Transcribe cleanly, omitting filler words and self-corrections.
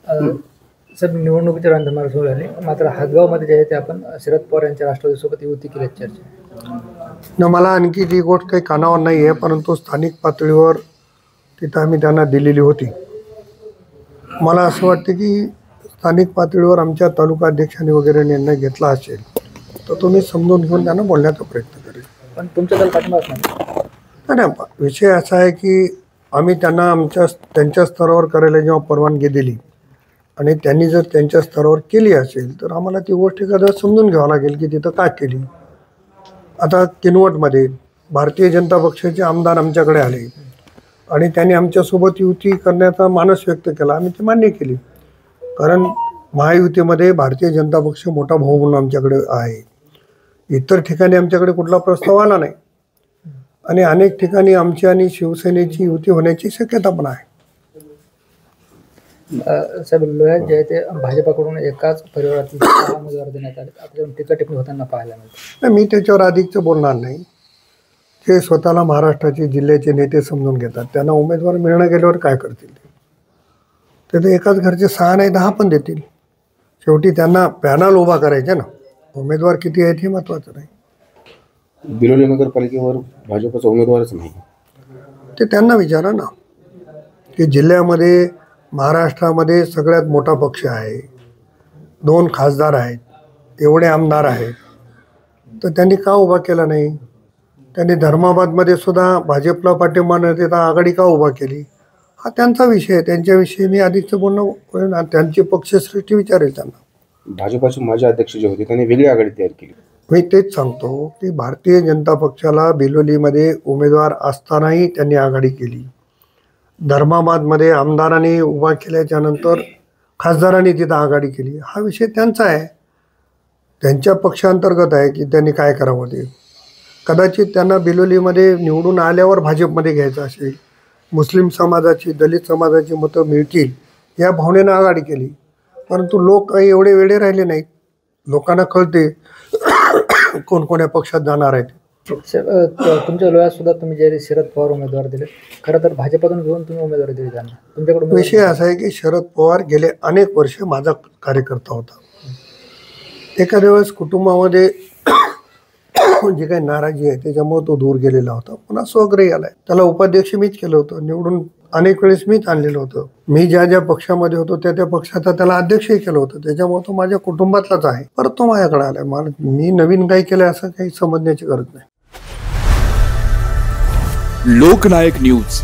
Sir, निवडणुकीच्या रणधुमाळी सुरू झाली, मात्र हातगावमध्ये जे आहे ते आपण शरद पवार यांच्या राष्ट्रवादीसोबत युती केल्याची चर्चा. मला आणखी ती गोष्ट काही कानावर नाही आहे, परंतु स्थानिक पातळीवर तिथं आम्ही त्यांना दिलेली होती. मला असं वाटतं की स्थानिक पातळीवर आमच्या तालुका अध्यक्षांनी वगैरे निर्णय घेतला असेल तर तुम्ही समजून घेऊन त्यांना बोलण्याचा प्रयत्न करेल. पण तुमच्या दल पाठिंबाच नाही. विषय असा आहे की आम्ही त्यांना त्यांच्या स्तरावर करायला जेव्हा परवानगी दिली आणि त्यांनी जर त्यांच्या स्तरावर केली असेल तर आम्हाला ती गोष्ट एखादं समजून घ्यावं लागेल की तिथं का केली. आता किनवटमध्ये भारतीय जनता पक्षाचे आमदार आमच्याकडे आले आणि त्यांनी आमच्यासोबत युती करण्याचा मानस व्यक्त केला. आम्ही ती मान्य केली, कारण महायुतीमध्ये भारतीय जनता पक्ष मोठा भाऊ म्हणून आमच्याकडे आहे. इतर ठिकाणी आमच्याकडे कुठला प्रस्ताव आला नाही आणि अनेक ठिकाणी आमची आणि शिवसेनेची युती होण्याची शक्यता पण आहे. साहेब, लोह्यात जे आहे ते भाजपाकडून एकाच परिवारातील 6 उमेदवार देण्यात आले. आपल्याकडून टीका टिप्पणी होताना पाहायला मिळते. मी त्याच्यावर अधिकचं बोलणार नाही. ते स्वतःला महाराष्ट्राचे जिल्ह्याचे नेते समजून घेतात. त्यांना उमेदवार मिळणं गेल्यावर काय करतील ते तर एकाच घरचे 6 नाही 10 पण देतील. शेवटी त्यांना पॅनल उभा करायचे ना, उमेदवार किती आहेत हे महत्त्वाचं नाही. बिलोली नगरपालिकेवर भाजपचा उमेदवारच नाही, ते त्यांना विचारा ना. की जिल्ह्यामध्ये महाराष्ट्रामध्ये सगळ्यात मोठा पक्ष आहे, 2 खासदार आहेत, एवढे आमदार आहेत, तर त्यांनी का उभा केला नाही. त्यांनी धर्माबादमध्ये सुद्धा भाजपला पाठिंबा न देता आघाडी का उभा केली, हा त्यांचा विषय आहे. त्यांच्याविषयी मी अधिकचं बोलणं, त्यांची पक्षश्रेष्ठी विचारेल त्यांना. भाजपाचे माजी अध्यक्ष जे होते त्यांनी वेगळी आघाडी तयार केली. मी तेच सांगतो की भारतीय जनता पक्षाला बिलोलीमध्ये उमेदवार असतानाही त्यांनी आघाडी केली. धर्माबादमध्ये आमदारांनी उभा केल्याच्या नंतर खासदारांनी तिथं आघाडी केली. हा विषय त्यांचा आहे, त्यांच्या पक्षांतर्गत आहे की त्यांनी काय करावं ते. कदाचित त्यांना बिलोलीमध्ये निवडून आल्यावर भाजपमध्ये घ्यायचं असेल, मुस्लिम समाजाची दलित समाजाची मतं मिळतील या भावनेनं आघाडी केली. परंतु लोक काही एवढे वेडे राहिले नाहीत. लोकांना कळते कोणकोण्या पक्षात जाणार आहेत. तुमच्या लोह्यात सुद्धा तुम्ही जे शरद पवार उमेदवार दिले, खरं तर भाजपातून घेऊन तुम्ही उमेदवारी दिली त्यांना. तुमच्याकडून विषय असा आहे की शरद पवार गेले अनेक वर्ष माझा कार्यकर्ता होता. एखाद्या वेळेस कुटुंबामध्ये जी काही नाराजी आहे त्याच्यामुळे तो दूर गेलेला होता. पुन्हा स्वग्रही आलाय. त्याला उपाध्यक्ष मीच केलं होतं, निवडून अनेक वेळेस मीच आणलेलं होतं. मी ज्या ज्या पक्षामध्ये होतो त्या पक्षाचा त्याला अध्यक्षही केलं होतं. त्याच्यामुळे तो माझ्या कुटुंबातलाच आहे. परत तो माझ्याकडे आलाय. मला मी नवीन काही केलं असं काही समजण्याची गरज नाही. लोकनायक न्यूज